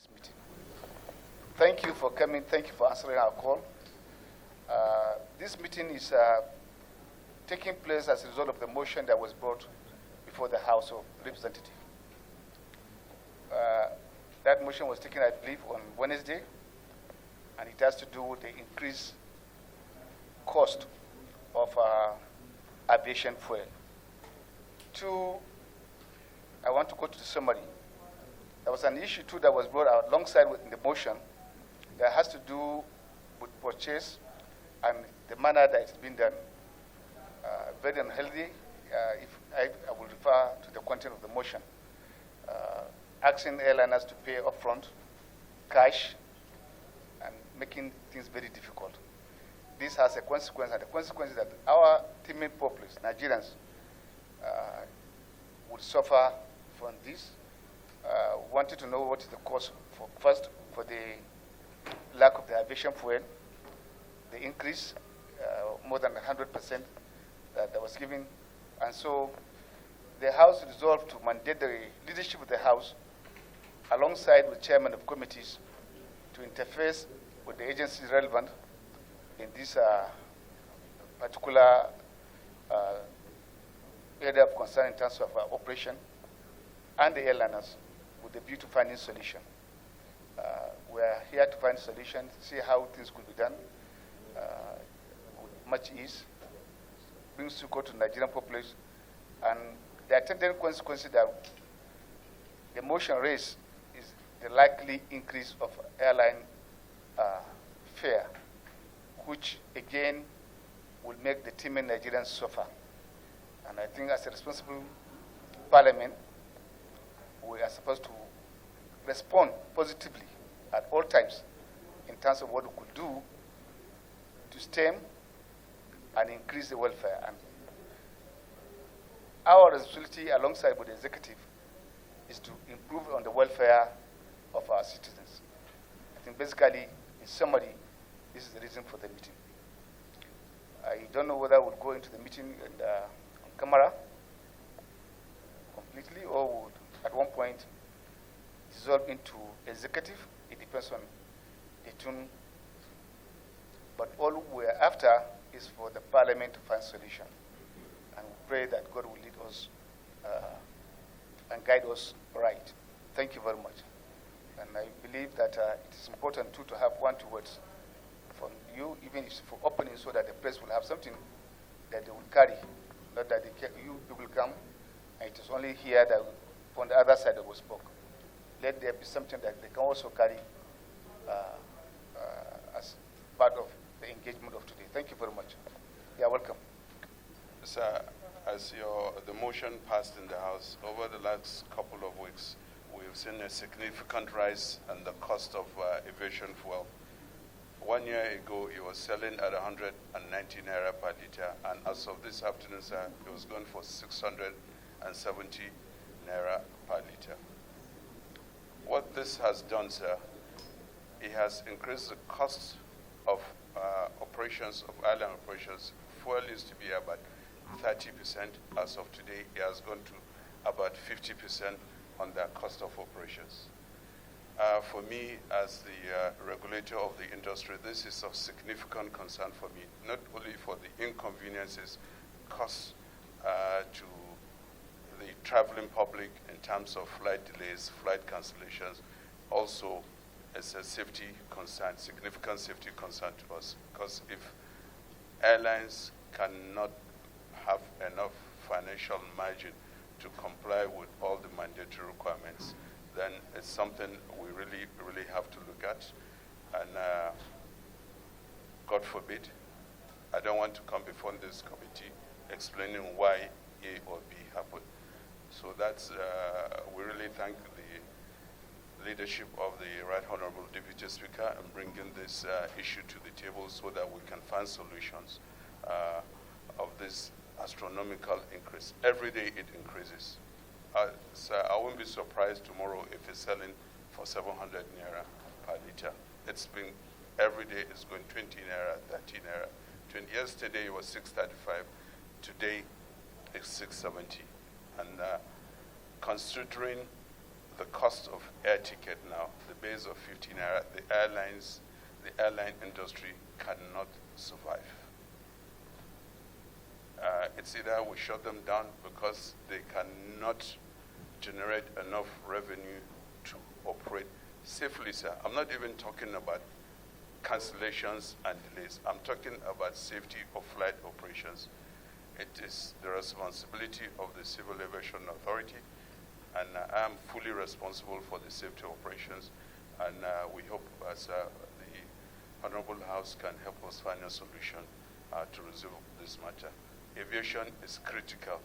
this meeting. Thank you for coming. Thank you for answering our call. This meeting is taking place as a result of the motion that was brought before the House of Representatives. That motion was taken, I believe, on Wednesday, and it has to do with the increased cost of aviation fuel. Two, I want to go to the summary. There was an issue too that was brought out alongside with the motion that has to do with purchase and the manner that it's been done. Very unhealthy. If I will refer to the content of the motion. Asking airliners to pay upfront cash and making things very difficult. This has a consequence, and the consequence is that our teeming populace, Nigerians, would suffer from this. Wanted to know what is the cause for the lack of the aviation fuel, the increase, more than 100% that was given. And so the House resolved to mandate the leadership of the House, alongside with chairman of committees, to interface with the agencies relevant in this particular area of concern in terms of operation, and the airliners, with the view to finding solution. We are here to find solutions, see how things could be done with much ease, brings succor to Nigerian population, and the attendant consequences that the motion raised is the likely increase of airline fare, which again will make the teeming Nigerians suffer. And I think as a responsible parliament, we are supposed to respond positively at all times in terms of what we could do to stem and increase the welfare. And our responsibility alongside with the executive is to improve on the welfare of our citizens. I think basically, in summary, this is the reason for the meeting. I don't know whether we'll go into the meeting and, on camera completely, or would at one point dissolve into executive. It depends on the tune. But all we're after is for the parliament to find solution. And we pray that God will lead us and guide us right. Thank you very much. And I believe that it is important too to have 1-2 words from you, even if it's for opening, so that the press will have something that they will carry. Not that you people come, and it is only here that on the other side that we spoke. Let there be something that they can also carry as part of the engagement of today. Thank you very much. Yeah, welcome. Sir, as the motion passed in the House, over the last couple of weeks, we've seen a significant rise in the cost of aviation fuel. 1 year ago, it was selling at 190 naira per liter, and as of this afternoon, sir, it was going for 670 naira per liter. What this has done, sir, it has increased the cost of operations, of airline operations. Fuel used to be about 30%. As of today, it has gone to about 50% on their cost of operations. For me, as the regulator of the industry, this is of significant concern for me, not only for the inconveniences caused to the traveling public in terms of flight delays, flight cancellations, also it's a safety concern, significant safety concern to us, because if airlines cannot have enough financial margin to comply with all the mandatory requirements, then it's something we really have to look at. And God forbid, I don't want to come before this committee explaining why A or B happened. So that's, we really thank the leadership of the Right Honorable Deputy Speaker in bringing this issue to the table so that we can find solutions of this astronomical increase. Every day it increases. So I won't be surprised tomorrow if it's selling for 700 naira per liter. It's been, every day it's going 20 naira, 30 naira. Yesterday it was 635, today it's 670. And considering the cost of air ticket now, the base of 15 naira, the airline industry cannot survive. It's either we shut them down because they cannot generate enough revenue to operate safely, sir. I'm not even talking about cancellations and delays. I'm talking about safety of flight operations. It is the responsibility of the Civil Aviation Authority, and I am fully responsible for the safety operations, and we hope as the Honorable House can help us find a solution to resolve this matter. Aviation is critical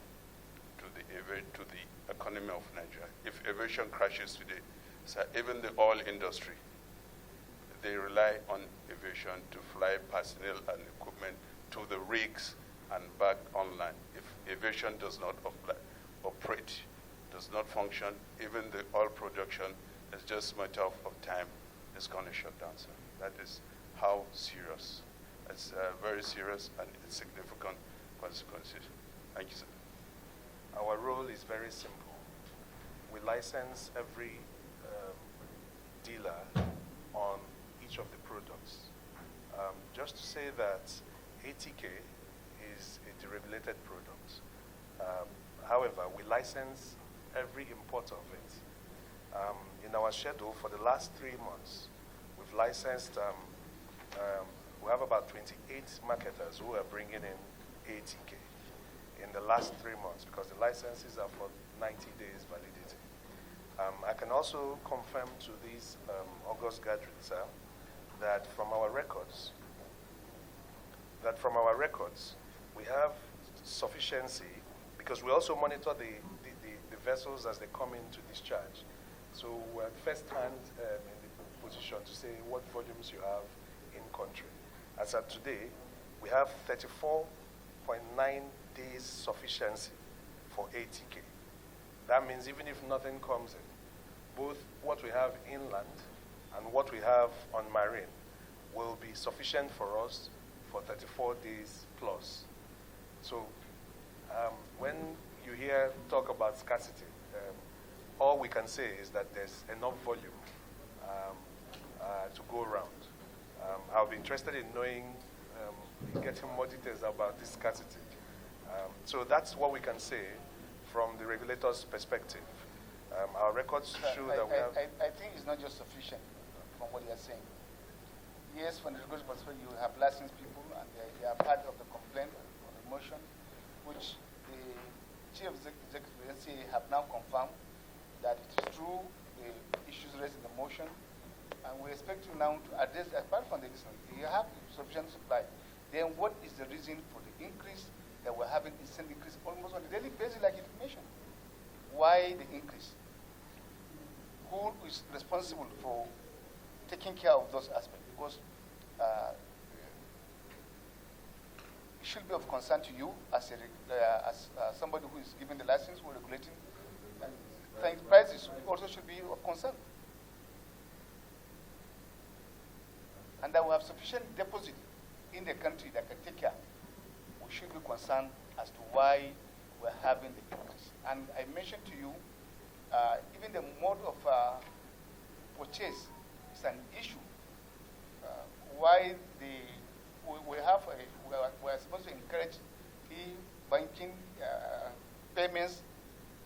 to the economy of Nigeria. If aviation crashes today, so even the oil industry, they rely on aviation to fly personnel and equipment to the rigs and back online. If aviation does not operate, does not function, even the oil production is just a matter of time, it's going to shut down, sir. That is how serious. It's very serious and it's significant consequences. Thank you, sir. Our role is very simple. We license every dealer on each of the products. Just to say that ATK is a deregulated product. However, we license every import of it. In our schedule for the last 3 months, we've licensed, we have about 28 marketers who are bringing in ATK in the last 3 months because the licenses are for 90 days validity. I can also confirm to these August gatherings, sir, that from our records, we have sufficiency because we also monitor the vessels as they come into discharge. So we're first-hand in the position to say what volumes you have in country. As of today, we have 34.9 days sufficiency for ATK. That means even if nothing comes in, both what we have inland and what we have on marine will be sufficient for us for 34 days plus. So when you hear talk about scarcity, all we can say is that there's enough volume to go around. I'll be interested in knowing, getting more details about this scarcity. So that's what we can say from the regulator's perspective. Our records show that we have... I think it's not just sufficient from what you're saying. Yes, from the regulator's perspective, you have licensed people and they are part of the complaint or the motion, which the Chief Executive have now confirmed that it is true, the issues raised in the motion, and we expect you now to address, apart from the listening, you have sufficient supply. Then what is the reason for the increase that we're having, instant increase almost on a daily basis like you mentioned? Why the increase? Who is responsible for taking care of those aspects? Because it should be of concern to you as somebody who is giving the license, who is regulating, and prices also should be of concern. And that we have sufficient deposit in the country that can take care. We should be concerned as to why we're having the increase. And I mentioned to you, even the mode of purchase is an issue. Why we're supposed to encourage e-banking payments,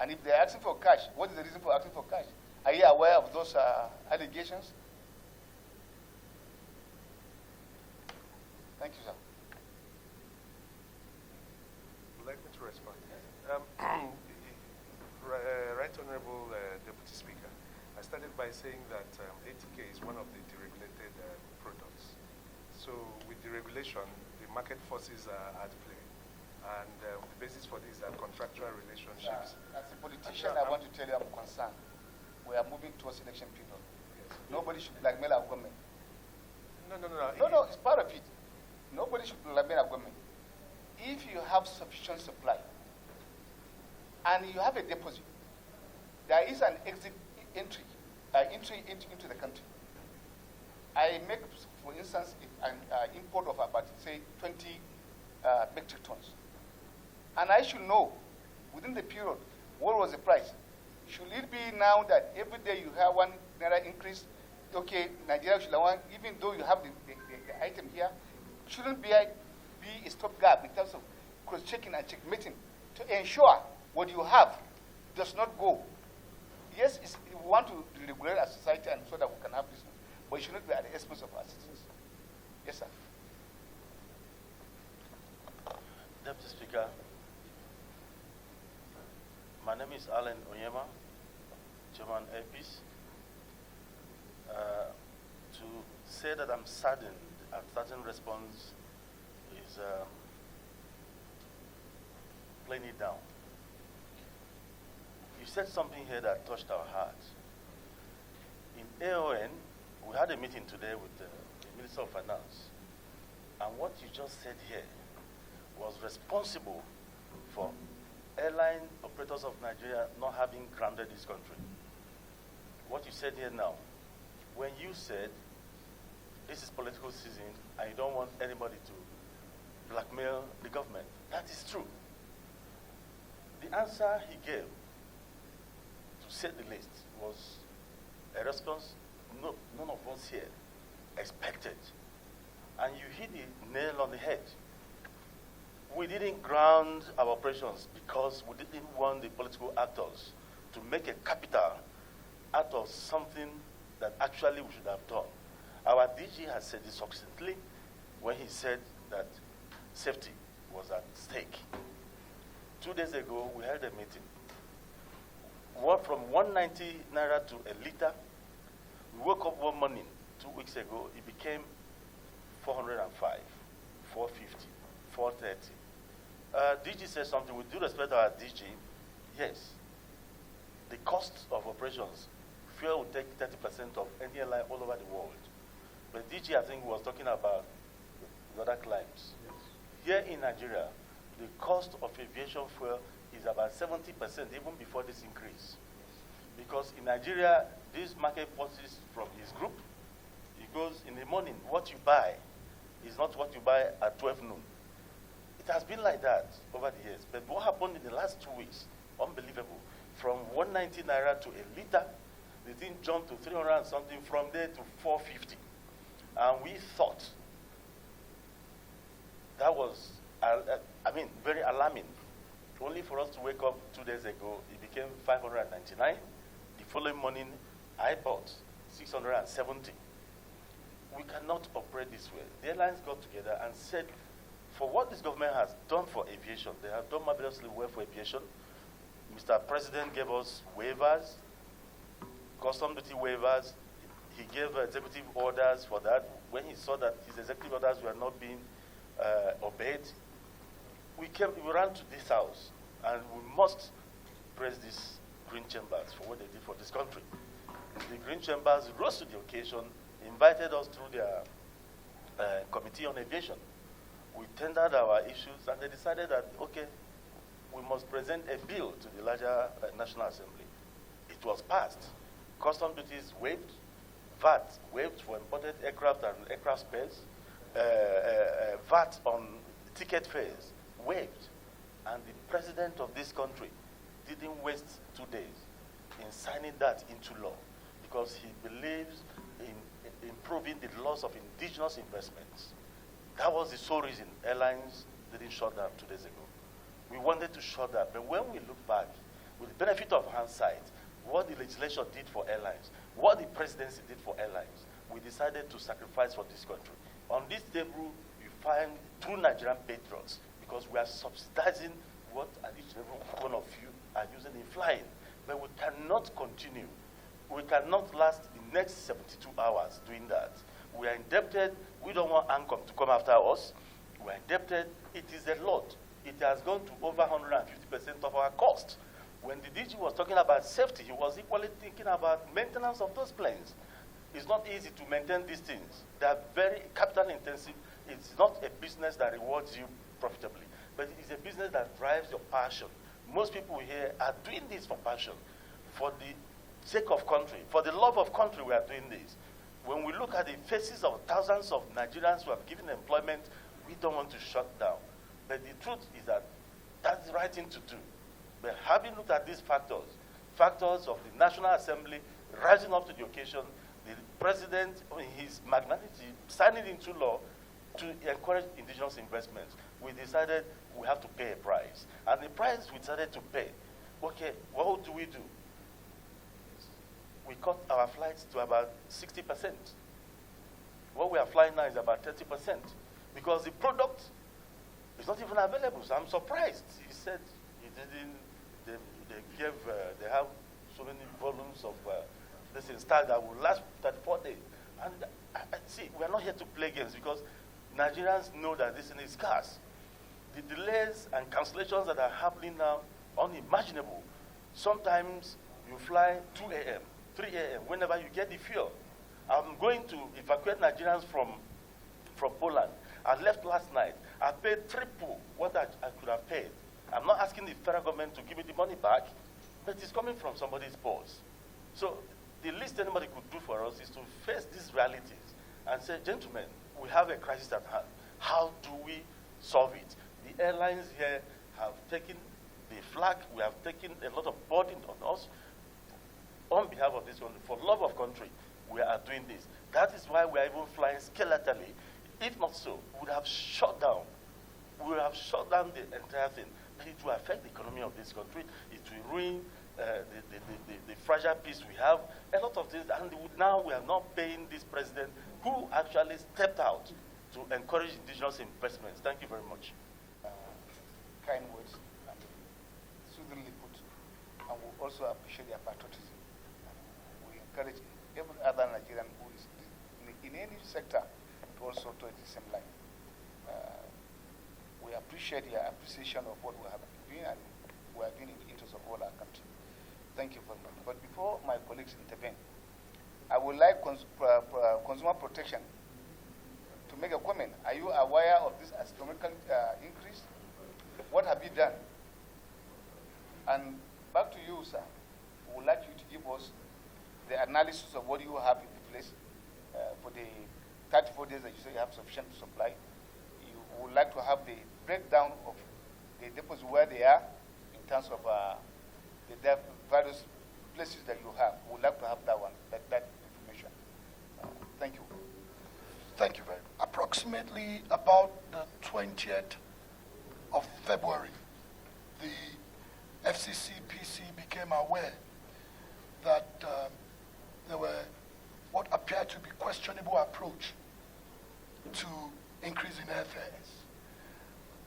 and if they're asking for cash, what is the reason for asking for cash? Are you aware of those allegations? Thank you, sir. Would like me to respond? Right Honorable Deputy Speaker, I started by saying that ATK is one of the deregulated products. So with deregulation, the market forces are at play. And the basis for this are contractual relationships. As a politician, I want to tell you I'm concerned. We are moving towards election period. Yes. Nobody should blackmail our government. No, it's part of it. Nobody should blackmail our government. If you have sufficient supply and you have a deposit, there is an entry into the country. I make, for instance, an import of about, say, 20 metric tons. And I should know, within the period, what was the price. Should it be now that every day you have one naira increase? Okay, Nigeria should have, even though you have the item here, shouldn't be a stopgap in terms of cross-checking and checkmating to ensure what you have does not go. Yes, we want to regulate our society and so that we can have this, but it should not be at the expense of our citizens. Yes, sir. Deputy Speaker, my name is Onyema, Chairman Airpeace. To say that I'm saddened at certain response is playing it down. You said something here that touched our hearts. In AON, we had a meeting today with the Minister of Finance, and what you just said here was responsible for airline operators of Nigeria not having grounded this country. What you said here now, when you said this is political season and you don't want anybody to blackmail the government, that is true. The answer he gave to set the list was a response none of us here expected. And you hit the nail on the head. We didn't ground our operations because we didn't want the political actors to make a capital out of something that actually we should have done. Our DG has said it succinctly when he said that safety was at stake. 2 days ago, we held a meeting. From 190 naira to a liter, we woke up one morning 2 weeks ago, it became 405, 450, 430. DG says something. With due respect to our DG, yes, the cost of operations, fuel will take 30% of any airline all over the world. But DG, I think, was talking about the other climes. Yes. Here in Nigeria, the cost of aviation fuel is about 70% even before this increase. Because in Nigeria, this market forces from his group. He goes in the morning, what you buy is not what you buy at 12 noon. It has been like that over the years. But what happened in the last 2 weeks, unbelievable. From 190 naira to a liter, the thing jumped to 300 and something, from there to 450. And we thought that was, very alarming. Only for us to wake up 2 days ago, it became 599. The following morning, I bought 670. We cannot operate this way. The airlines got together and said, for what this government has done for aviation, they have done marvelously well for aviation. Mr. President gave us waivers, custom duty waivers. He gave executive orders for that. When he saw that his executive orders were not being obeyed, we ran to this house, and we must praise these green chambers for what they did for this country. The green chambers rose to the occasion, invited us through their committee on aviation. We tendered our issues, and they decided that, okay, we must present a bill to the larger National Assembly. It was passed. Custom duties waived, VAT waived for imported aircraft and aircraft spares, VAT on ticket fares waived. And the president of this country didn't waste 2 days in signing that into law because he believes in improving the laws of indigenous investments. That was the sole reason airlines didn't shut down 2 days ago. We wanted to shut down, but when we look back, with the benefit of hindsight, what the legislation did for airlines, what the presidency did for airlines, we decided to sacrifice for this country. On this table, you find two Nigerian patriots because we are subsidizing what each and every one of you are using in flying. But we cannot continue. We cannot last the next 72 hours doing that. We are indebted. We don't want ANCOM to come after us. We are indebted. It is a lot. It has gone to over 150% of our cost. When the DG was talking about safety, he was equally thinking about maintenance of those planes. It's not easy to maintain these things. They are very capital intensive. It's not a business that rewards you profitably, but it is a business that drives your passion. Most people here are doing this for passion, for the sake of country, for the love of country we are doing this. When we look at the faces of thousands of Nigerians who have given employment, we don't want to shut down. But the truth is that that's the right thing to do. But having looked at these factors, factors of the National Assembly rising up to the occasion, the president, in his magnanimity, signing into law to encourage indigenous investments. We decided we have to pay a price. And the price we decided to pay, okay, what do? We cut our flights to about 60%. What we are flying now is about 30%, because the product is not even available. So I'm surprised. He said he didn't, they have so many volumes of this in stock that will last 34 days. And see, we are not here to play games, because Nigerians know that this thing is scarce. The delays and cancellations that are happening now are unimaginable. Sometimes you fly 2 a.m., 3 a.m., whenever you get the fuel. I'm going to evacuate Nigerians from Poland. I left last night. I paid triple what I could have paid. I'm not asking the federal government to give me the money back, but it's coming from somebody's purse. So the least anybody could do for us is to face these realities and say, gentlemen, we have a crisis at hand. How do we solve it? The airlines here have taken the flag. We have taken a lot of burden on us on behalf of this country. For love of country, we are doing this. That is why we are even flying skeletally. If not so, we would have shut down. We would have shut down the entire thing. It will affect the economy of this country. It will ruin the fragile peace we have. A lot of things. And now we are not paying this president who actually stepped out to encourage indigenous investments. Thank you very much. Kind words and soothingly put. And we also appreciate their patriotism. We encourage every other Nigerian who is in any sector to also do the same line. We appreciate your appreciation of what we have been doing, and we are doing in the interest of all our country. Thank you very much. But before my colleagues intervene, I would like consumer protection to make a comment. Are you aware of this astronomical increase? What have you done? And back to you, sir. We would like you to give us the analysis of what you have in place for the 34 days that you say you have sufficient supply. You would like to have the breakdown of the depots where they are in terms of the various places that you have. We would like to have that one, that information. Thank you. Thank you very much. Approximately about the 20th of February, the FCCPC became aware that there were what appeared to be questionable approach to increase in airfares.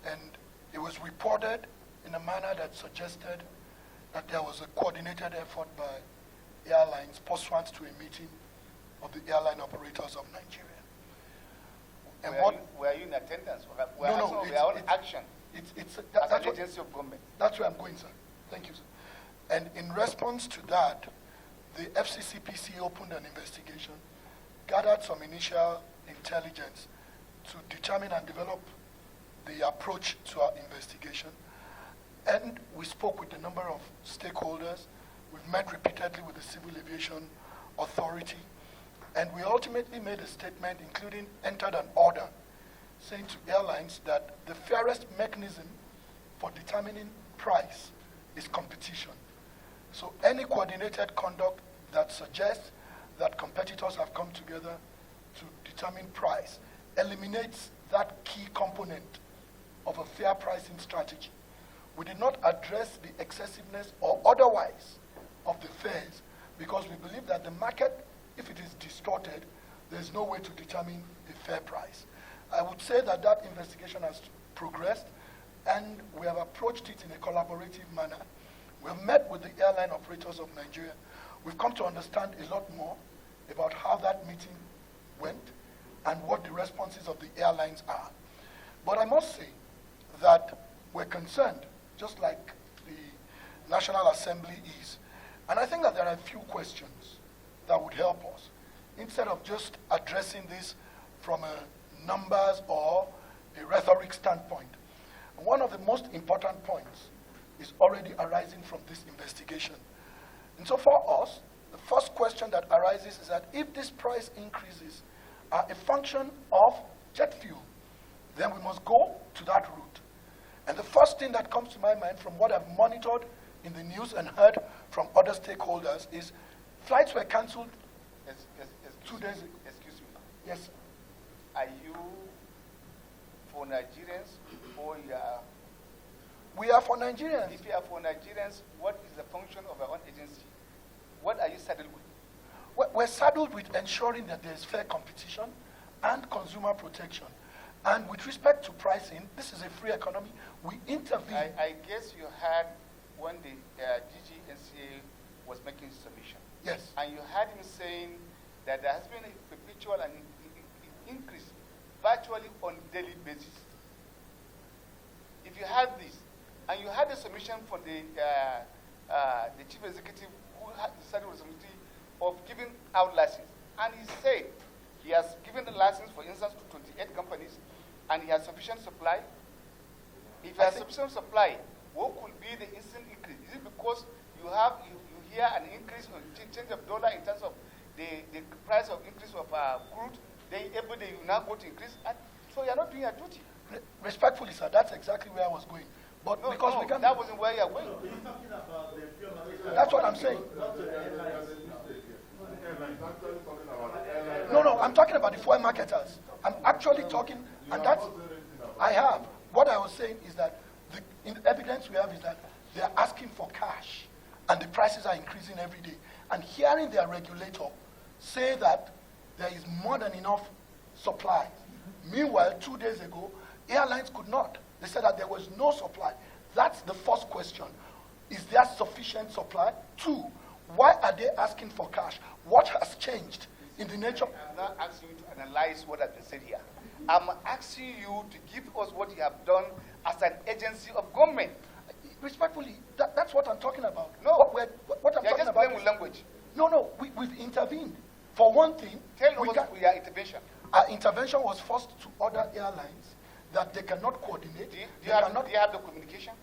And it was reported in a manner that suggested that there was a coordinated effort by airlines pursuant to a meeting of the airline operators of Nigeria. And were you in attendance? We no, are on action. That's an agency of government. That's where I'm going, sir. Thank you, sir. And in response to that, the FCCPC opened an investigation, gathered some initial intelligence to determine and develop the approach to our investigation. And we spoke with a number of stakeholders. We've met repeatedly with the Civil Aviation Authority. And we ultimately made a statement, including entered an order, saying to airlines that the fairest mechanism for determining price is competition. So any coordinated conduct that suggests that competitors have come together to determine price eliminates that key component of a fair pricing strategy. We did not address the excessiveness or otherwise of the fares because we believe that the market, if it is distorted, there's no way to determine a fair price. I would say that that investigation has progressed and we have approached it in a collaborative manner. We've met with the airline operators of Nigeria. We've come to understand a lot more about how that meeting went and what the responses of the airlines are. But I must say that we're concerned, just like the National Assembly is. And I think that there are a few questions that would help us, instead of just addressing this from a numbers or a rhetoric standpoint. One of the most important points is already arising from this investigation. And so for us, the first question that arises is that if these price increases are a function of jet fuel, then we must go to that route. And the first thing that comes to my mind from what I've monitored in the news and heard from other stakeholders is flights were cancelled 2 days ago. Excuse me. Yes, sir. Are you for Nigerians or you are? We are for Nigerians. If you are for Nigerians, what is the function of our own agency? What are you saddled with? We're saddled with ensuring that there is fair competition and consumer protection. And with respect to pricing, this is a free economy. We intervene. I guess you had when the DGNCA was making submission. Yes. And you had him saying that there has been a perpetual and increase virtually on daily basis. If you had this, and you had a submission from the chief executive who had decided responsibility of giving out license, and he said he has given the license, for instance, to 28 companies, and he has sufficient supply. If he has sufficient supply, what could be the instant increase? Is it because you hear an increase on change of dollar in terms of the price of increase of crude? Then every day you now go to increase, and so you are not doing your duty. Respectfully, sir, that's exactly where I was going. But No, because no, we can't. that wasn't where you are going. That's what I'm saying. No, I'm talking about the fuel marketers. I'm actually talking, and that's, I have. What I was saying is that the evidence we have is that they're asking for cash, and the prices are increasing every day. And hearing their regulator say that there is more than enough supply. Meanwhile, 2 days ago, airlines could not. They said that there was no supply. That's the first question. Is there sufficient supply? 2, why are they asking for cash? What has changed in the nature? I'm not asking you to analyze what has been said here. I'm asking you to give us what you have done as an agency of government. Respectfully, that's what I'm talking about. No, what I'm you're talking just about playing is, with language. No, we've intervened. For one thing, Tell us your intervention. our intervention was first to order airlines that they cannot coordinate. Do you have the communication?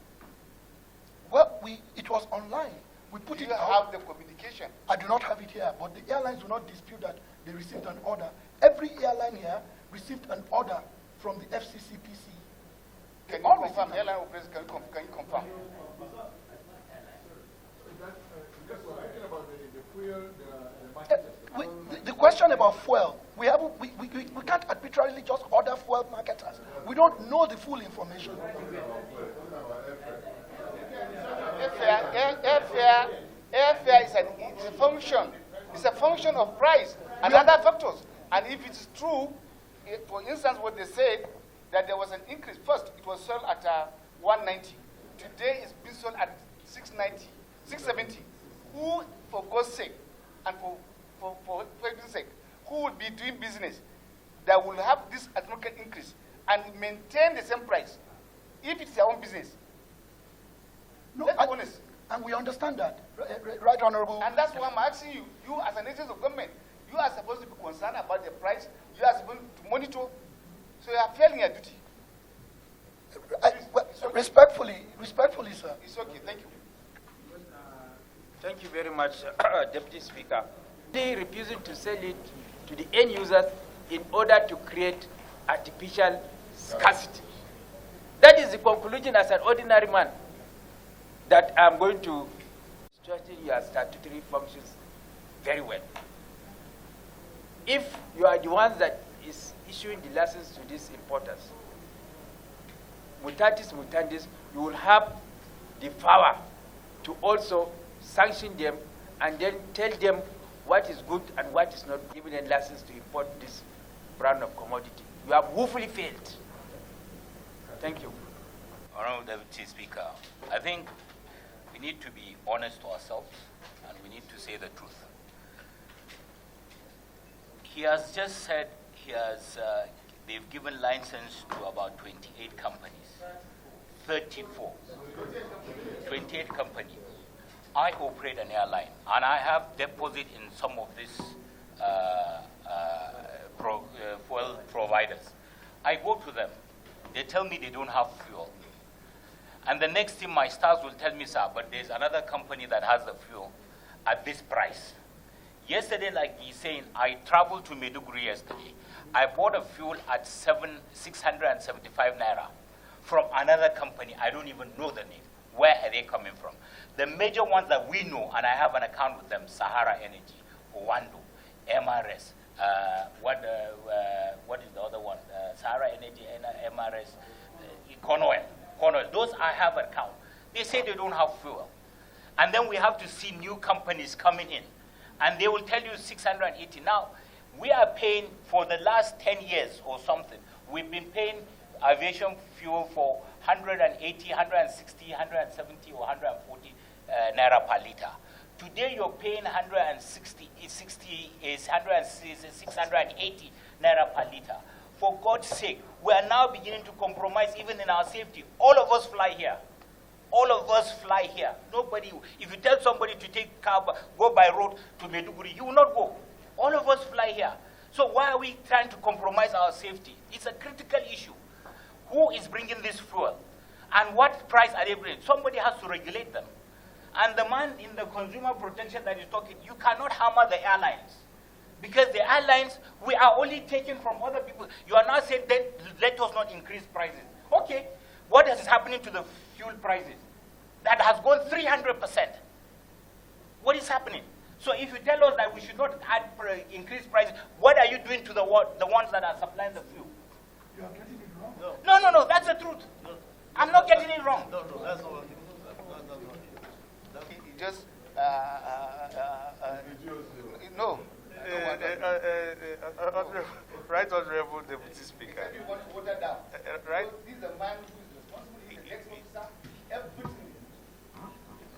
Well, it was online. We put Do it you out. have the communication? I do not have it here, but the airlines do not dispute that they received an order. Every airline here received an order from the FCCPC. Can All you received confirm? an- Airline operators, can you confirm? The question about fuel, we can't arbitrarily just order fuel marketers. We don't know the full information. Airfare is a function. It's a function of price and other factors. And if it is true, for instance, what they said, that there was an increase. First, it was sold at 190. Today, it's being sold at 690, 670. Who, for God's sake, and for goodness sake, who would be doing business that will have this astronomical increase and maintain the same price if it's their own business? No, Let's be honest. and we understand that, right, Honorable? And that's why I'm asking you, you as an agent of government, you are supposed to be concerned about the price, you are supposed to monitor, so you are failing your duty. Respectfully, sir. It's okay, thank you. Thank you very much, Deputy Speaker. They refusing to sell it to the end users in order to create artificial scarcity. That is the conclusion as an ordinary man that I'm going to strengthen your statutory functions very well. If you are the ones that is issuing the license to these importers, mutatis mutandis, you will have the power to also sanction them and then tell them what is good and what is not, giving them license to import this brand of commodity. You have woefully failed. Thank you. Honorable Deputy Speaker, I think we need to be honest to ourselves and we need to say the truth. He has just said they've given license to about 28 companies. 34. 28 companies. I operate an airline and I have deposit in some of these fuel providers. I go to them. They tell me they don't have fuel. And the next thing my stars will tell me, sir, but there's another company that has the fuel at this price. Yesterday, like he's saying, I traveled to Maiduguri yesterday. I bought a fuel at 675 naira from another company. I don't even know the name. Where are they coming from? The major ones that we know, and I have an account with them, Sahara Energy, Owando, MRS, what is the other one? Sahara Energy, MRS, Conoil. Those I have an account. They say they don't have fuel. And then we have to see new companies coming in. And they will tell you 680. Now, we are paying for the last 10 years or something. We've been paying aviation fuel for 180, 160, 170, or 140 naira per liter. Today, you're paying 680 naira per liter. For God's sake, we are now beginning to compromise even in our safety. All of us fly here. All of us fly here. Nobody, if you tell somebody to take cab, go by road to Maiduguri, you will not go. All of us fly here. So why are we trying to compromise our safety? It's a critical issue. Who is bringing this fuel? And what price are they bringing? Somebody has to regulate them. And the man in the consumer protection that is talking, you cannot hammer the airlines. Because the airlines, we are only taking from other people. You are now saying that let us not increase prices. Okay, what is happening to the fuel prices? That has gone 300%. What is happening? So if you tell us that we should not increase prices, what are you doing to the ones that are supplying the fuel? You are getting it wrong. No, that's the truth. I'm not getting it wrong. No, that's not what He just, no. Right Honorable Deputy Speaker. Right? This is the man who is responsible, he's the ex-officer, everything.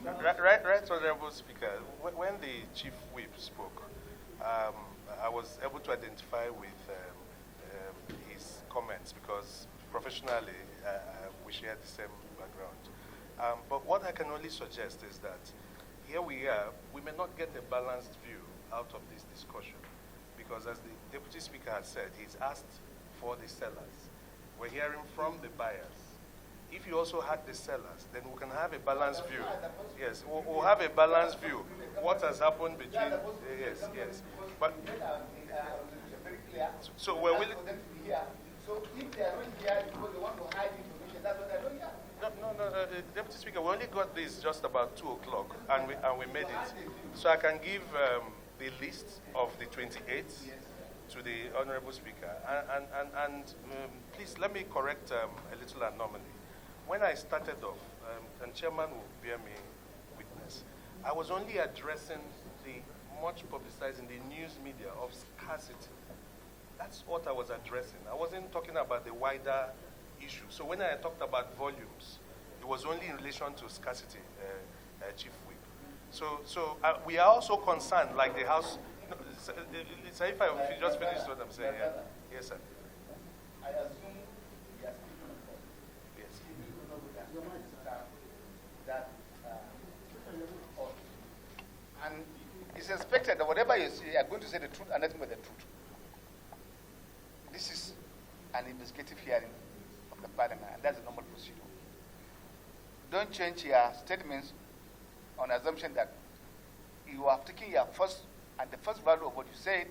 Right Honorable Speaker, when the Chief Whip spoke, I was able to identify with his comments because professionally we share the same background. But what I can only suggest is that here we are, we may not get a balanced view out of this discussion because as the Deputy Speaker has said, he's asked for the sellers. We're hearing from the buyers. If you also had the sellers, then we can have a balanced view. Yes, we'll have a balanced view. What has happened between, yes. But, so we're willing. So if they are not here because they want to hide information, that's what they're doing here. No, Deputy Speaker, we only got this just about 2 o'clock, and we made it. So I can give the list of the 28th to the Honorable Speaker. And please let me correct a little anomaly. When I started off, and Chairman will bear me witness, I was only addressing the much publicized in the news media of scarcity. That's what I was addressing. I wasn't talking about the wider issue. So when I talked about volumes, it was only in relation to scarcity, Chief Whip. So we are also concerned, like the House. No, if I just finish what I'm saying, yeah. Yes, sir. I assume you are speaking of God. Yes. And it's expected that whatever you say, you are going to say the truth and nothing but the truth. This is an investigative hearing of the Parliament, and that's a normal procedure. Don't change your statements on assumption that you have taken your first and the first value of what you said.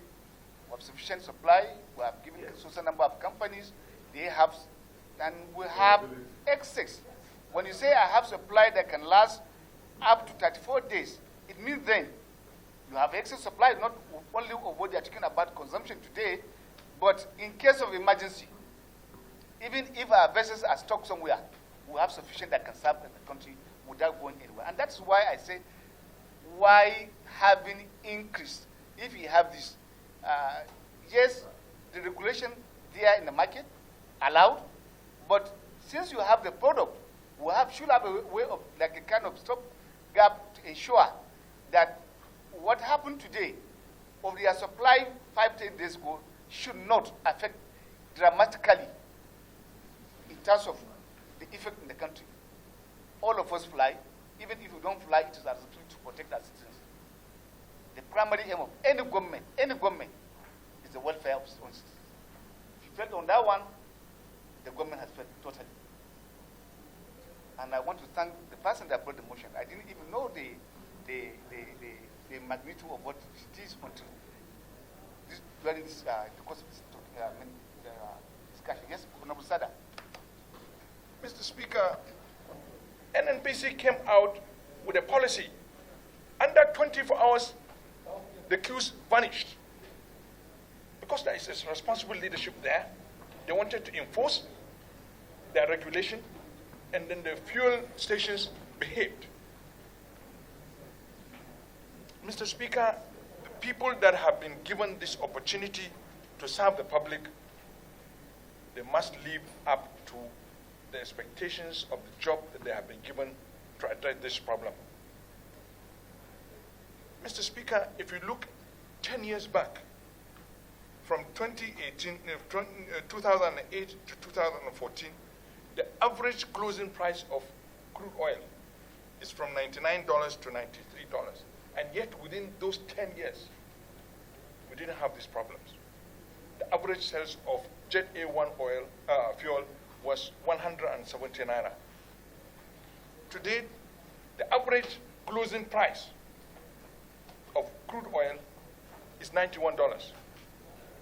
We have sufficient supply. We have given a certain number of companies. They have, and we have excess. When you say I have supply that can last up to 34 days, it means then you have excess supply, not only of what they are talking about consumption today, but in case of emergency, even if our vessels are stuck somewhere, we have sufficient that can serve the country without going anywhere. And that's why I say, why having increased? If you have this, yes, the regulation there in the market allowed, but since you have the product, we should have a way of, like a kind of stop gap to ensure that what happened today of their supply 5-10 days ago should not affect dramatically in terms of the effect in the country. All of us fly. Even if we don't fly, it is our responsibility to protect our citizens. The primary aim of any government is the welfare of its own citizens. If you failed on that one, the government has failed totally. And I want to thank the person that brought the motion. I didn't even know the magnitude of what it is until during this, the course of this discussion. Yes, Honorable Sada. Mr. Speaker, NNPC came out with a policy. Under 24 hours, the queues vanished. Because there is a responsible leadership there, they wanted to enforce their regulation, and then the fuel stations behaved. Mr. Speaker, the people that have been given this opportunity to serve the public, they must live up to the expectations of the job that they have been given to address this problem. Mr. Speaker, if you look 10 years back, from 2008 to 2014, the average closing price of crude oil is from $99 to $93. And yet within those 10 years, we didn't have these problems. The average sales of Jet A1 oil, fuel was 170 naira. Today, the average closing price of crude oil is $91.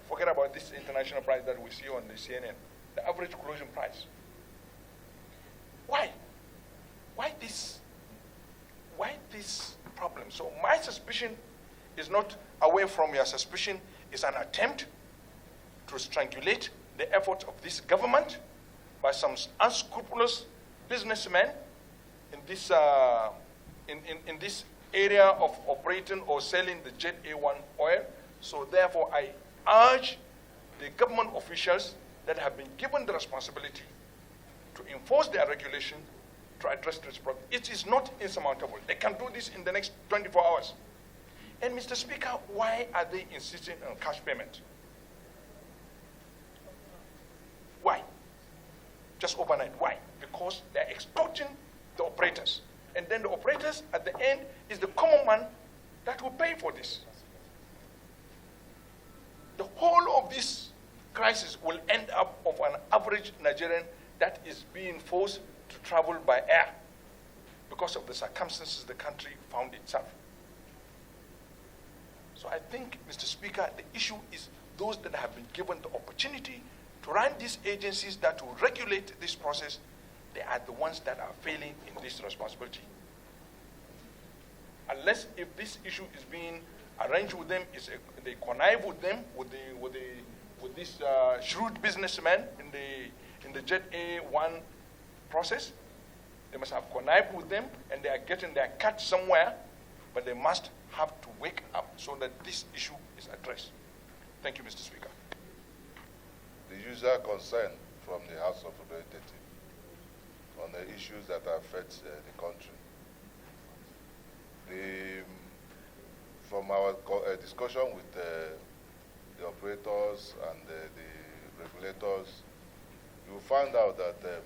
Forget about this international price that we see on the CNN. The average closing price. Why? Why this problem? So my suspicion is not away from your suspicion. It's an attempt to strangulate the efforts of this government by some unscrupulous businessmen in this in this area of operating or selling the Jet A1 oil. So therefore, I urge the government officials that have been given the responsibility to enforce their regulation to address this problem. It is not insurmountable. They can do this in the next 24 hours. And Mr. Speaker, why are they insisting on cash payment? Why? Just overnight. Why? Because they're extorting the operators. And then the operators, at the end, is the common man that will pay for this. The whole of this crisis will end up of an average Nigerian that is being forced to travel by air because of the circumstances the country found itself. So I think, Mr. Speaker, the issue is those that have been given the opportunity to run these agencies that will regulate this process, they are the ones that are failing in this responsibility. Unless if this issue is being arranged with them, they connive with them, with this shrewd businessman in the Jet A1 process. They must have connived with them, and they are getting their cut somewhere, but they must have to wake up so that this issue is addressed. Thank you, Mr. Speaker. The usual concern from the House of Representatives on the issues that affect the country. From our discussion with the operators and the regulators, you find out that,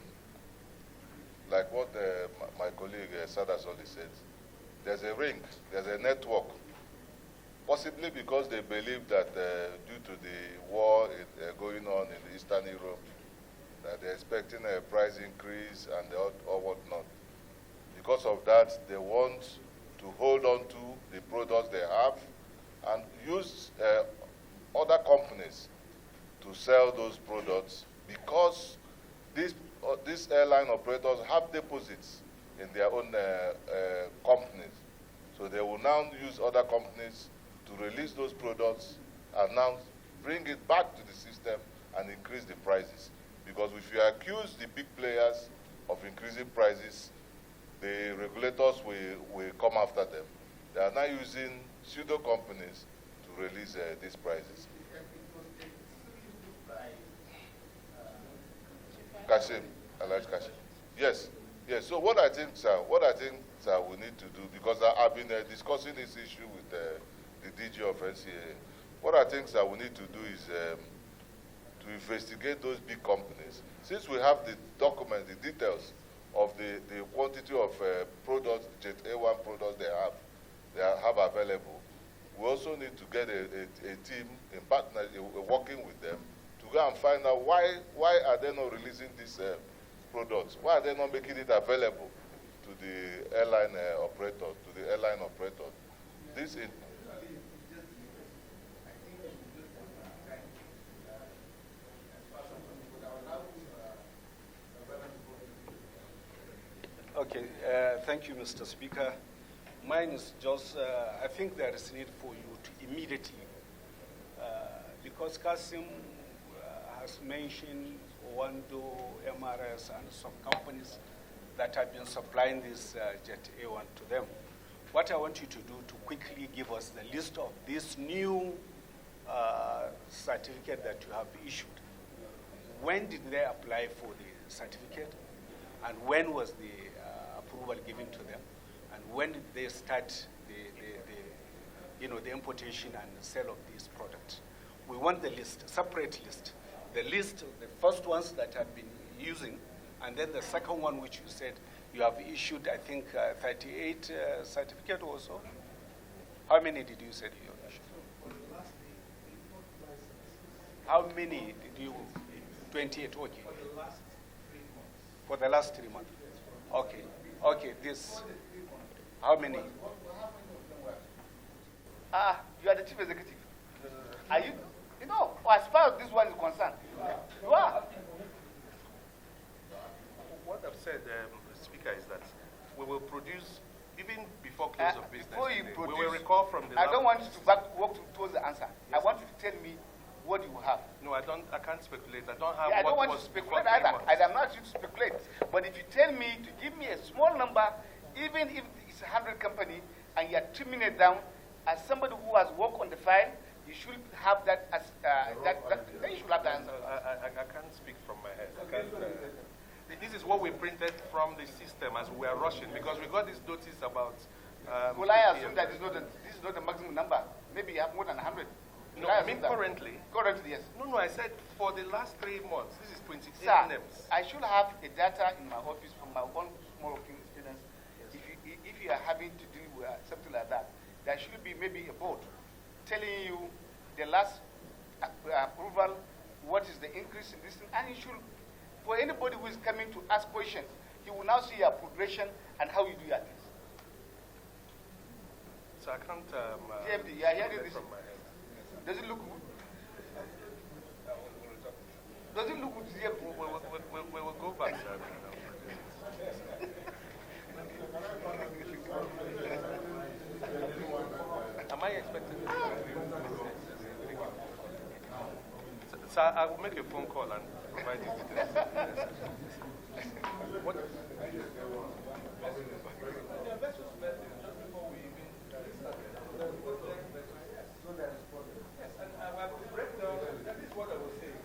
like what my colleague Sada Soli said, there's a ring, there's a network, possibly because they believe that due to the war going on in the Eastern Europe, that they're expecting a price increase and or whatnot. Because of that, they want to hold on to the products they have and use other companies to sell those products, because these airline operators have deposits in their own companies. So they will now use other companies to release those products and now bring it back to the system and increase the prices. Because if you accuse the big players of increasing prices, the regulators will come after them. They are now using pseudo companies to release these prices. Kashim, Alaj Kashim. Yes, yes. So what I think, sir, we need to do, because I've been discussing this issue with the DG of NCA. What I think, sir, we need to do is to investigate those big companies. Since we have the documents, the details of the quantity of products, Jet A1 products they have available, we also need to get a team in partner working with them to go and find out why are they not releasing these products? Why are they not making it available to the airline operator, to the airline operator? This is Okay, thank you, Mr. Speaker. Mine is just, I think there is need for you to immediately, because Kasim has mentioned Wando, MRS, and some companies that have been supplying this Jet A1 to them. What I want you to do to quickly give us the list of this new certificate that you have issued. When did they apply for the certificate? And when was the approval given to them? And when did they start the importation and the sale of these products? We want the list, separate list. The list, the first ones that have been using, and then the second one, which you said you have issued, I think, 38 certificate or so. How many did you say you issued? How many did you? 28, okay. For the last 3 months. Okay, okay, this, how many? You are the chief executive. Are you? You know, as far as this one is concerned, you are. What I've said, Speaker, is that we will produce, even before close of business, before you today, produce, we will recall from the I don't want you to walk towards the answer. Yes. I want you to tell me what you have. No, I can't speculate. I don't have I don't want was to speculate before 3 either. months. I'm not you to speculate. But if you tell me to give me a small number, even if it's 100 company, and you're trimming it down, as somebody who has worked on the file, you should have that as then you should have the answer. I can't speak from my head. I can't, this is what we printed from the system as we are rushing, because we got this notice about. Well, I assume that this is not the maximum number. Maybe you have more than 100. No, I mean currently. Currently, yes. No, I said for the last 3 months. This is 28 Sir, names. I should have a data in my office from my own small working experience. If you are having to deal with something like that, there should be maybe a board telling you the last approval, what is the increase in this thing, and you should, for anybody who is coming to ask questions, he will now see your progression and how you do your things. So I can't. GMD, you are hearing this? From my head. Does it look good? Does it look good? We will go back, sir. Am I expected? Sir, I will make a phone call and provide you details. What?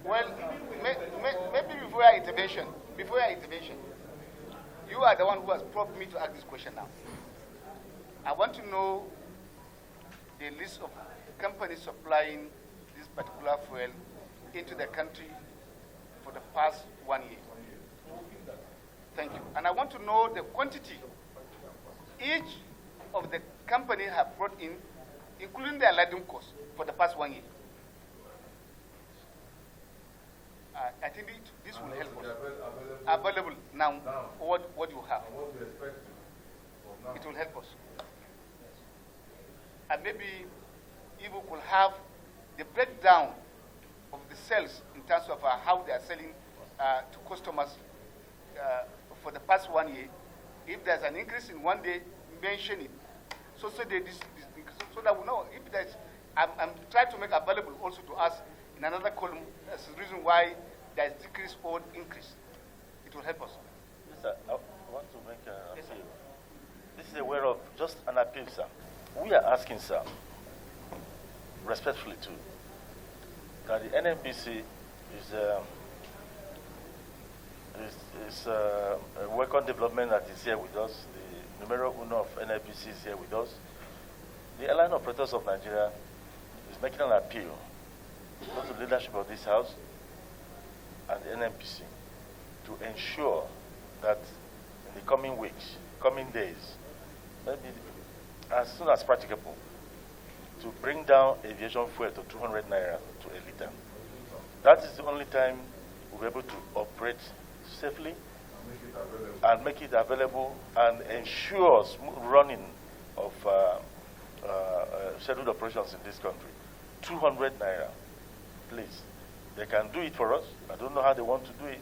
Well, maybe before your intervention, you are the one who has prompted me to ask this question now. I want to know the list of companies supplying this particular fuel into the country for the past 1 year. Thank you. And I want to know the quantity each of the companies have brought in, including their laden cost, for the past 1 year. I think this will help us. Available now, what you have. It will help us. And maybe if we could have the breakdown of the sales in terms of how they are selling to customers for the past 1 year. If there's an increase in 1 day, mention it. So that we know if there's. I'm trying to make available also to us in another column as the reason why there's decrease or increase. It will help us. Sir, I want to make an appeal. This is a way of just an appeal, sir. We are asking, sir, respectfully too, that the NNPC is a welcome development that is here with us. The numero uno of NNPC is here with us. The Airline Operators of Nigeria is making an appeal to the leadership of this House and the NNPC to ensure that in the coming weeks, coming days, maybe as soon as practicable, to bring down aviation fuel to 200 naira to a liter. That is the only time we'll be able to operate safely and make it available and ensure smooth running of scheduled operations in this country. 200 naira, please. They can do it for us. I don't know how they want to do it.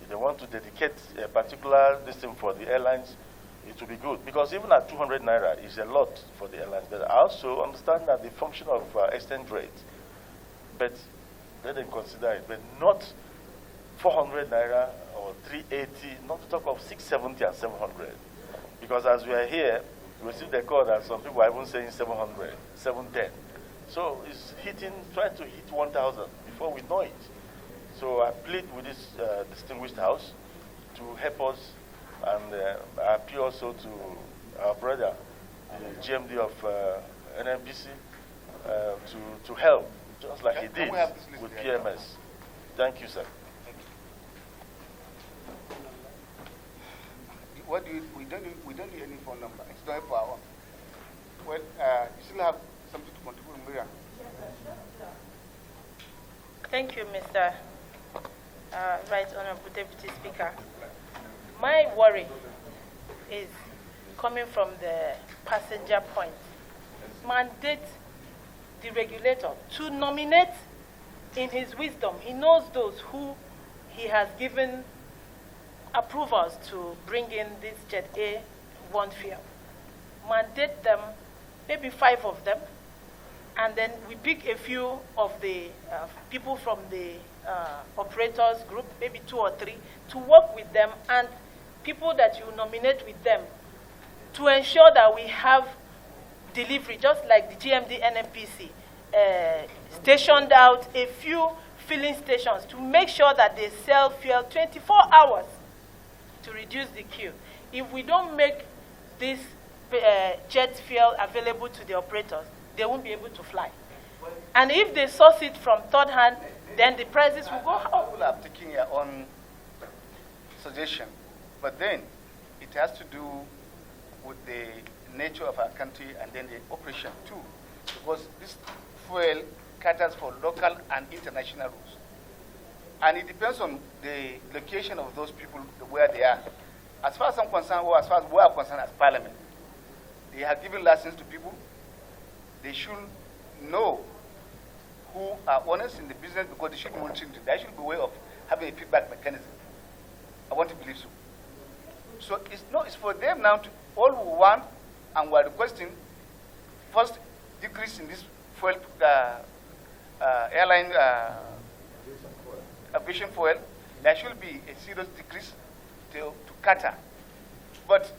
If they want to dedicate a particular system for the airlines, it will be good. Because even at 200 naira is a lot for the airlines. But I also understand that the function of exchange rate, but let them consider it, but not 400 naira or 380, not to talk of 670 and 700. Because as we are here, we received the call that some people are even saying 700, 710. So it's trying to hit 1,000 before we know it. So I plead with this distinguished house to help us, and I appeal also to our brother, the GMD of NNPC, to help, just like he did with PMS. Thank you, sir. What do we don't need any phone number. It's not for our own. Well, you still have something to contribute, Maria. Thank you, Mr. Right Honorable Deputy Speaker. My worry is coming from the passenger point. Mandate the regulator to nominate in his wisdom. He knows those who he has given approvals to bring in this Jet A1 fuel. Mandate them, maybe 5 of them, and then we pick a few of the people from the operators group, maybe 2 or 3, to work with them, and people that you nominate with them to ensure that we have delivery, just like the GMD NNPC stationed out a few filling stations to make sure that they sell fuel 24 hours to reduce the queue. If we don't make this jet fuel available to the operators, they won't be able to fly. And if they source it from third hand, then the prices will go up. People are taking their own suggestion, but then it has to do with the nature of our country and then the operation too, because this fuel caters for local and international routes. And it depends on the location of those people, where they are. As far as I'm concerned, or as far as we are concerned as Parliament, they have given license to people. They should know who are honest in the business, because they should be monitoring. There should be a way of having a feedback mechanism. I want to believe so. So it's for them now to, all we want, and we are requesting, first decrease in this fuel, airline aviation fuel. There should be a serious decrease to Qatar. But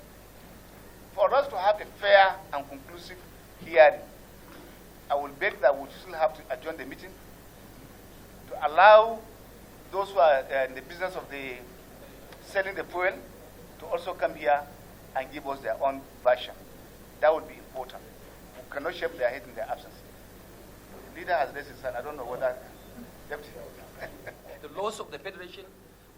for us to have a fair and conclusive hearing, I will beg that we still have to adjourn the meeting to allow those who are in the business of the selling the fuel to also come here and give us their own version. That would be important. We cannot shake their head in their absence. The leader has raised his hand. I don't know whether... The laws of the Federation,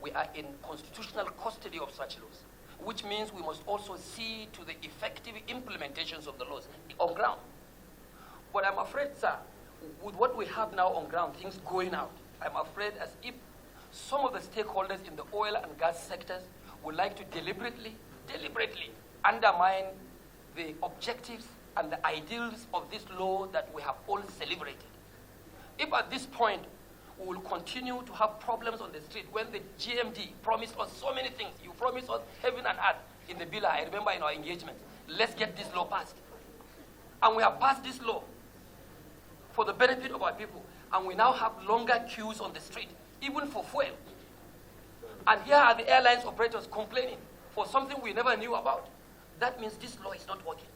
we are in constitutional custody of such laws, which means we must also see to the effective implementations of the laws on ground. But I'm afraid, sir, with what we have now on ground, things going out, I'm afraid as if some of the stakeholders in the oil and gas sectors would like to deliberately undermine the objectives and the ideals of this law that we have all celebrated. If at this point we will continue to have problems on the street when the GMD promised us so many things, you promised us heaven and earth in the bill, I remember in our engagement, let's get this law passed. And we have passed this law for the benefit of our people, and we now have longer queues on the street, even for fuel. And here are the airlines operators complaining for something we never knew about. That means this law is not working.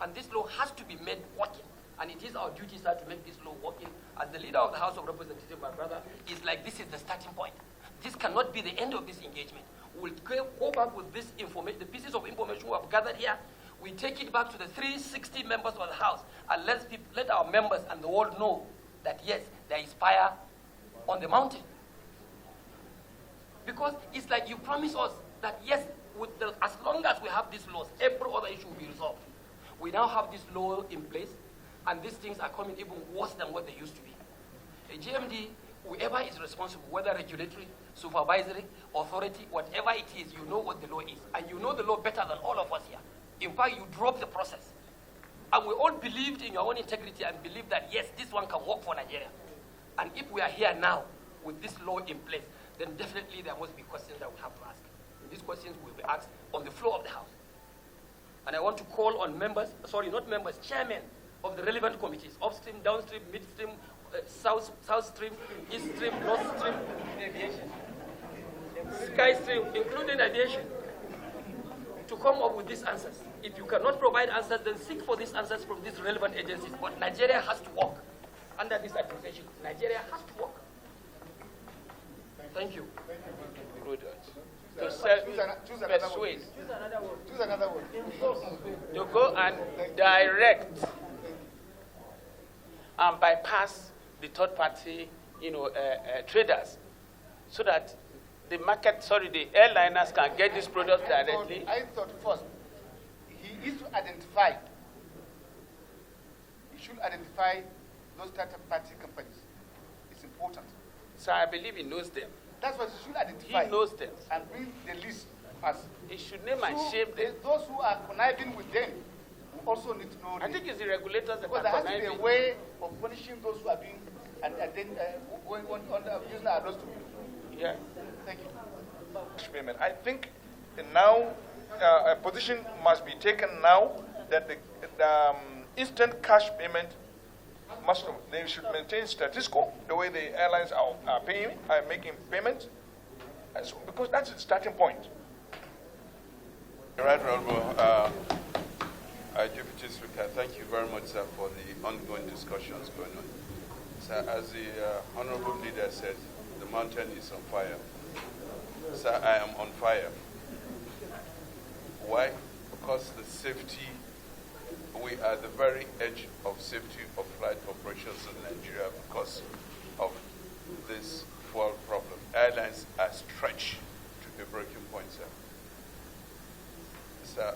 And this law has to be made working. And it is our duty, sir, to make this law working. As the leader of the House of Representatives, my brother, is like, this is the starting point. This cannot be the end of this engagement. We'll go back with this information, the pieces of information we have gathered here. We take it back to the 360 members of the House, and let our members and the world know that, yes, there is fire on the mountain. Because it's like you promise us that, yes, as long as we have these laws, every other issue will be resolved. We now have this law in place, and these things are coming even worse than what they used to be. A GMD, whoever is responsible, whether regulatory, supervisory, authority, whatever it is, you know what the law is. And you know the law better than all of us here. In fact, you drop the process. And we all believed in your own integrity and believed that, yes, this one can work for Nigeria. And if we are here now with this law in place, then definitely there must be questions that we have to ask. And these questions will be asked on the floor of the House. And I want to call on members, sorry, not members, chairmen of the relevant committees, upstream, downstream, midstream, south stream, east stream, north stream, aviation, sky stream, including aviation, to come up with these answers. If you cannot provide answers, then seek for these answers from these relevant agencies. But Nigeria has to work under this administration. Nigeria has to work. Thank you. Good. To persuade. Choose another word. To go and direct and bypass the third party, traders, so that the airliners can get this product directly. I thought first, he should identify those third party companies. It's important. So I believe he knows them. That's what he should identify. He knows them. And bring the list as he should name and shame them. Those who are conniving with them also need to know. I think it's the regulators that because are there has to be a way of punishing those who are doing and then going on using our laws to. Yeah. Thank you. Payment. I think now a position must be taken now that the instant cash payment they should maintain status quo, the way the airlines are making payments, so, because that's the starting point. Right, Honorable Deputy Speaker, thank you very much, sir, for the ongoing discussions going on. Sir, as the Honorable Leader said, the mountain is on fire. Sir, I am on fire. Why? Because the safety, we are at the very edge of safety of flight operations in Nigeria because of this fuel problem. Airlines are stretched to a breaking point, sir. Sir,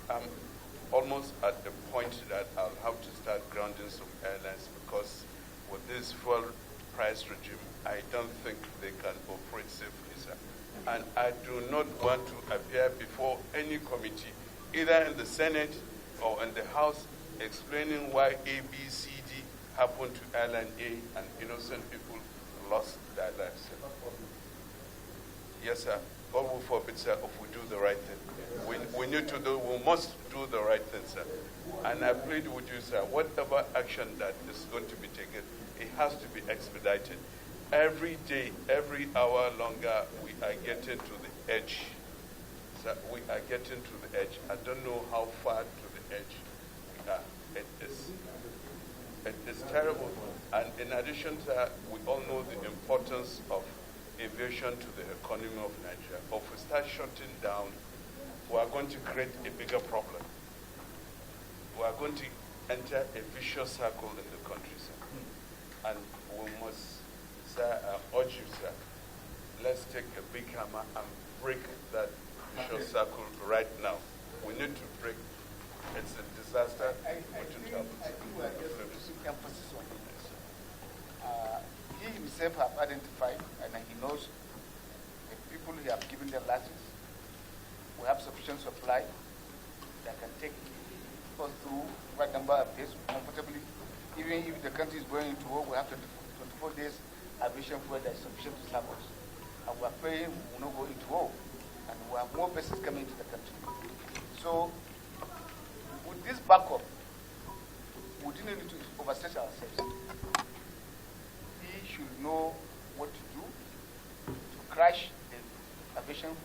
I'm almost at the point that I'll have to start grounding some airlines because with this fuel price regime, I don't think they can operate safely, sir. And I do not want to appear before any committee, either in the Senate or in the House, explaining why A, B, C, D happened to airline A and innocent people lost their lives. Sir. Yes, sir. God will forbid, sir, if we do the right thing. We must do the right thing, sir. And I plead with you, sir, whatever action that is going to be taken, it has to be expedited. Every day, every hour longer, we are getting to the edge. Sir, we are getting to the edge. I don't know how far to the edge we are. It is terrible. And in addition, sir, we all know the importance of aviation to the economy of Nigeria. If we start shutting down, we are going to create a bigger problem. We are going to enter a vicious circle in the country, sir. And we must, sir, urge you, sir, let's take a big hammer and break that vicious circle right now. We need to break. It's a disaster. I think we are just putting emphasis on it. He himself have identified, and he knows the people who have given their license. We have sufficient supply that can take us through quite a number of days comfortably. Even if the country is going into war, we have 24 days aviation fuel that is sufficient to serve us. And we are praying we will not go into war. And we have more vessels coming into the country. So, with this backup, we didn't need to overstretch ourselves. He should know what to do to crash the aviation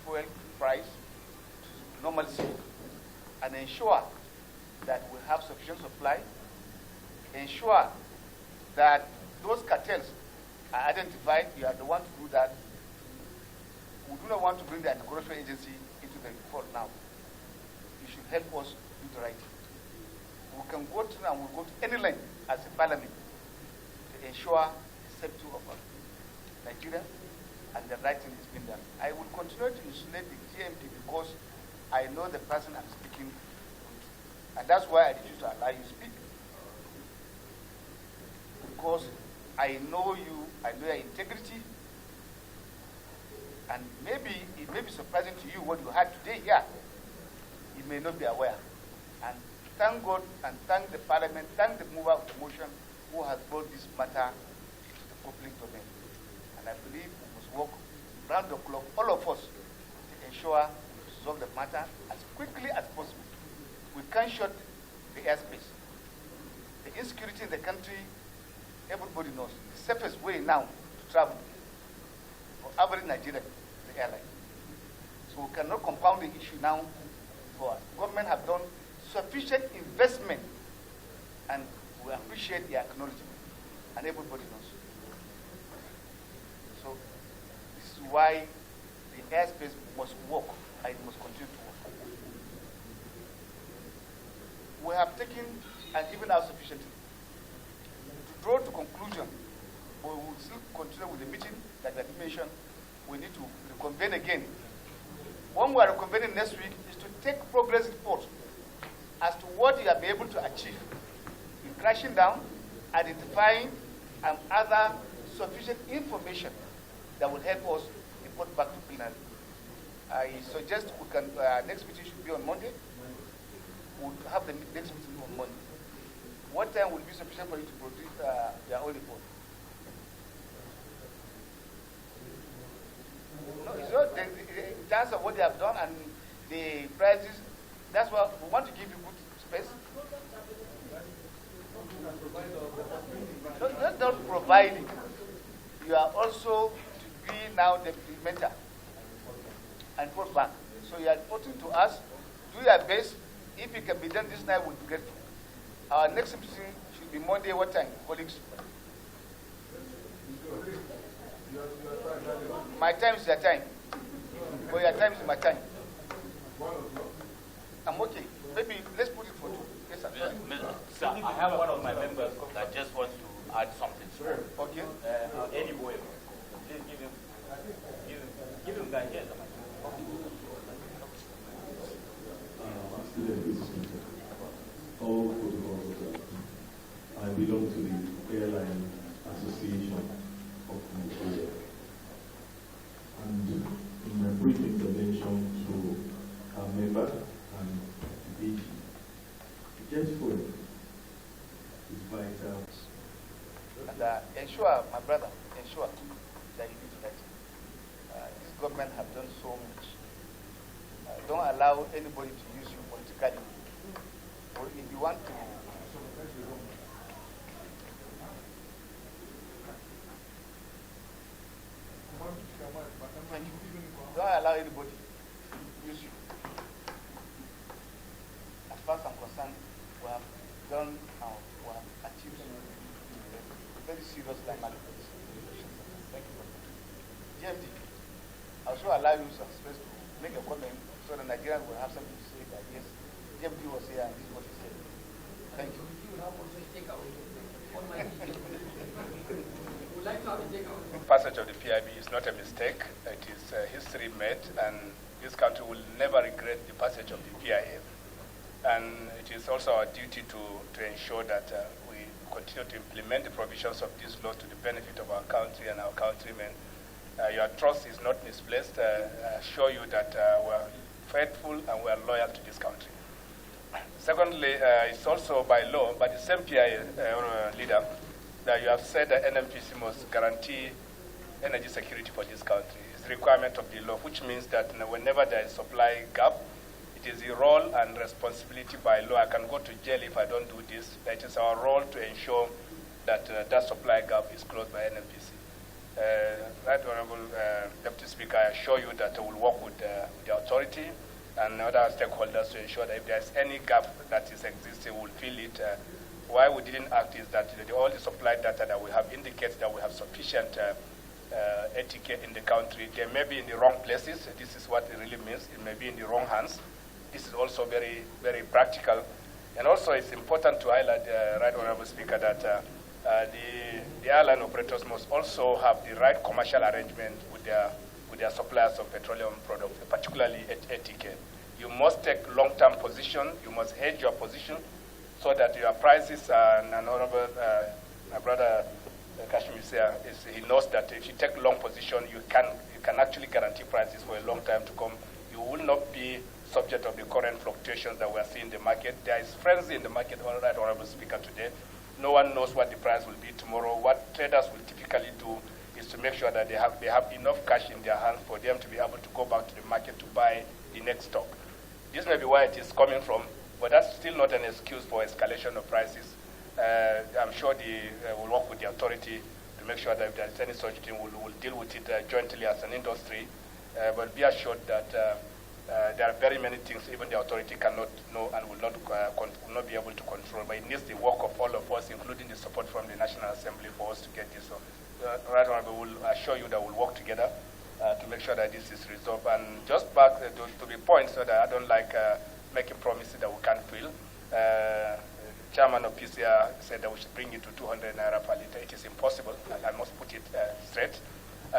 fuel price to normalcy and ensure that we have sufficient supply, ensure that those cartels are identified. We are the one to do that. We do not want to bring the anti-corruption agency into the fold now. You should help us do the right thing. We can go to and we'll go to any length as a parliament to ensure the safety of Nigeria and the right thing is being done. I will continue to insulate the GMP because I know the person I'm speaking with. And that's why I refuse to allow you to speak. Because I know you, I know your integrity, and maybe it may be surprising to you what you had today here. You may not be aware. And thank God and thank the Parliament, thank the mover of the motion who has brought this matter to the public domain. And I believe we must work round the clock, all of us, to ensure resolve the matter as quickly as possible. We can't shut the airspace. The insecurity in the country, everybody knows. The safest way now to travel for average Nigerian is the airline. So we cannot compound the issue now. For government have done sufficient investment, and we appreciate the acknowledgement, and everybody knows. So this is why the airspace must work, and it must continue to work. We have taken and given out sufficiently. To draw to conclusion, but we will still continue with the meeting that I mentioned. We need to reconvene again. When we are reconvening next week is to take progress report as to what you have been able to achieve in crashing down, identifying, and other sufficient information that will help us report back to plenary. I suggest we can, next meeting should be on Monday. We'll have the next meeting on Monday. What time will be sufficient for you to produce your own report? No, it's not the chance of what they have done and the prices. That's why we want to give you good space. Not providing. You are also to be now the implementer and put back. So you are reporting to us. Do your best. If it can be done this night, we'll be grateful. Our next meeting should be Monday. What time, colleagues? My time is your time. Or your time is my time. I'm okay. Maybe let's put it for 2. Yes, sir. Sir, I have one of my members that just wants to add something. Okay. Anyway, please give him that. Yes. All protocols observed. I belong to the Airline Association of Nigeria. And in my brief intervention to a member and the DG, just for it is vital. And ensure, my brother, ensure that you do that. This government have done so much. Don't allow anybody to use you politically. Or if you want to, don't allow anybody to use you. As far as I'm concerned, we have done and we have achieved a very serious line management. Thank you very much. GMD, I'll also allow you some space to make a comment so the Nigerians will have something to say that yes, GMD was here and this is what he said. Thank you. The passage of the PIB is not a mistake. It is history made, and this country will never regret the passage of the PIB. And it is also our duty to ensure that we continue to implement the provisions of this law to the benefit of our country and our countrymen. Your trust is not misplaced. I assure you that we are faithful and we are loyal to this country. Secondly, it's also by law, by the same PIA leader, that you have said that NMPC must guarantee energy security for this country. It's the requirement of the law, which means that whenever there is supply gap, it is the role and responsibility by law. I can go to jail if I don't do this. It is our role to ensure that that supply gap is closed by NMPC. Right Honorable Deputy Speaker, I assure you that I will work with the authority and other stakeholders to ensure that if there is any gap that is existing, we'll fill it. Why we didn't act is that all the supply data that we have indicates that we have sufficient etiquette in the country. They may be in the wrong places. This is what it really means. It may be in the wrong hands. This is also very, very practical. And also it's important to highlight, Right Honorable Speaker, that the airline operators must also have the right commercial arrangement with their suppliers of petroleum products, particularly etiquette. You must take long-term position. You must hedge your position so that your prices and Honorable, my brother Kashmir he knows that if you take long position, you can actually guarantee prices for a long time to come. You will not be subject of the current fluctuations that we are seeing in the market. There is frenzy in the market, Right Honorable Speaker, today. No one knows what the price will be tomorrow. What traders will typically do is to make sure that they have enough cash in their hands for them to be able to go back to the market to buy the next stock. This may be where it is coming from, but that's still not an excuse for escalation of prices. I'm sure we'll work with the authority to make sure that if there's any such thing, we'll deal with it jointly as an industry. But be assured that there are very many things even the authority cannot know and will not be able to control. But it needs the work of all of us, including the support from the National Assembly, for us to get this. So, Right Honorable, will assure you that we'll work together to make sure that this is resolved. And just back to the point, so that I don't like making promises that we can't fill. Chairman of PCR said that we should bring it to 200 naira per liter. It is impossible, and I must put it straight,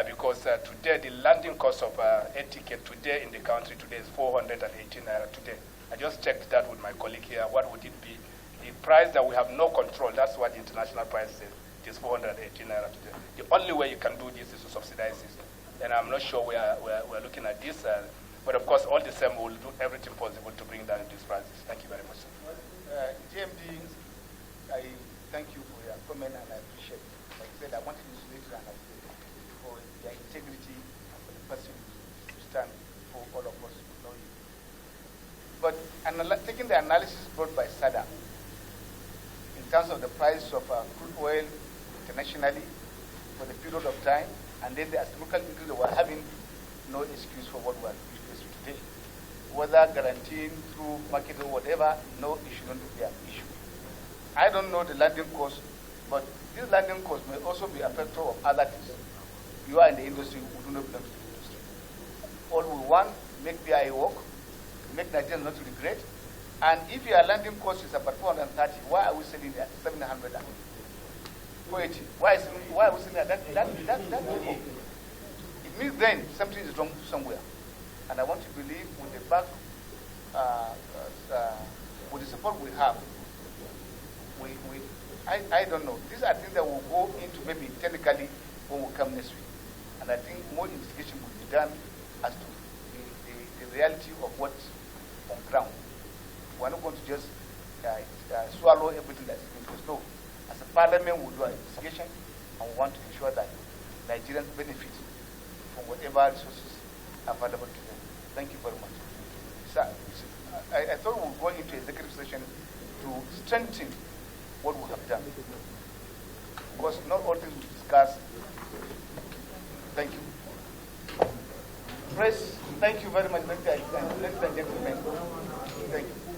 because today the landing cost of air ticket today in the country today is 418 naira today. I just checked that with my colleague here. What would it be? The price that we have no control, that's what the international price says. It is 418 naira today. The only way you can do this is to subsidize it. And I'm not sure we're looking at this. But of course, all the same, we'll do everything possible to bring down these prices. Thank you very much. JMD, I thank you for your comment and I appreciate it. Like I said, I wanted to insulate you and I said for your integrity and for the person to stand for all of us to know you. But taking the analysis brought by SADA in terms of the price of crude oil internationally for the period of time, and then the astronomical increase that we're having, no excuse for what we're facing today. Whether guaranteeing through market or whatever, no, it shouldn't be an issue. I don't know the landing cost, but this landing cost may also be a factor of other things. You are in the industry, we do not belong to the industry. All we want, make PIA work, make Nigerians not to regret, and if your landing cost is about 430, why are we selling at 700? Why are we selling at that? It means then something is wrong somewhere. And I want to believe with the back, with the support we have, I don't know. These are things that will go into maybe technically when we come next week. And I think more investigation will be done as to the reality of what's on ground. We're not going to just swallow everything that's in place. No. As a parliament, we'll do an investigation and we want to ensure that Nigerians benefit from whatever resources are available to them. Thank you very much. Sir, I thought we would go into executive session to strengthen what we have done. Because not all things we discuss. Thank you. Press, thank you very much, ladies and gentlemen. Thank you.